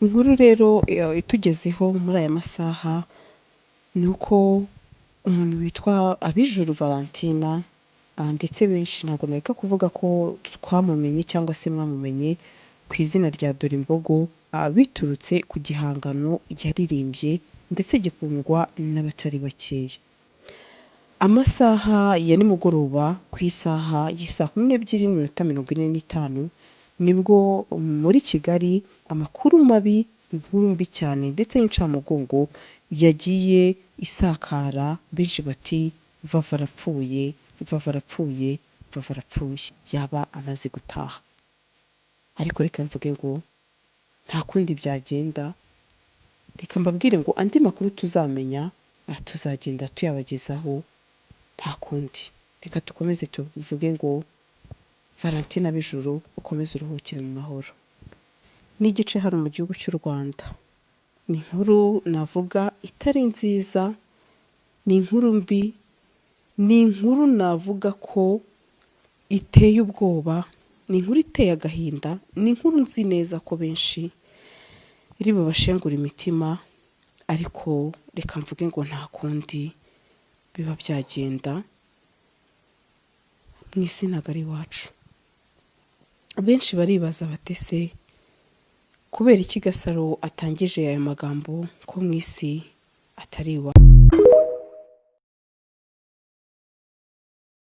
Inkuru rero itugezeho muri aya masaha ni uko umuntu witwa Abijuru Valentina ndetse benshi ntabwo nareka kuvuga ko twamumenye cyangwa se mwamumenye ku izina rya Dore Imbogo, biturutse ku gihangano yaririmbye ndetse gikundwa n'abatari bakeya. Amasaha ya nimugoroba ku isaha y'isaa 12:45 nibwo muri Kigali amakuru mabi, inkuru mbi cyane ndetse y'incamugongo yagiye isakara, benshi bati Vava arapfuye, Vava arapfuye, Vava arapfuye, yaba amaze gutaha. Ariko reka mvuge ngo nta kundi byagenda, reka mbabwire ngo andi makuru tuzamenya tuzagenda tuyabagezaho, nta kundi. Reka dukomeze tuvuge ngo Valentina Abijuru ukomeze uruhukire mu mahoro. N'igice hano mu gihugu cy'u Rwanda, ni inkuru navuga itari nziza, ni inkuru mbi, ni inkuru navuga ko iteye ubwoba, ni inkuru iteye agahinda, ni inkuru nzi neza ko benshi iri bubashengura imitima, ariko reka mvuge ngo nta kundi biba byagenda, mu isi ntabwo ari iwacu. Benshi baribaza batese kubera iki Gasaro atangije aya magambo ko mu isi atari iwacu.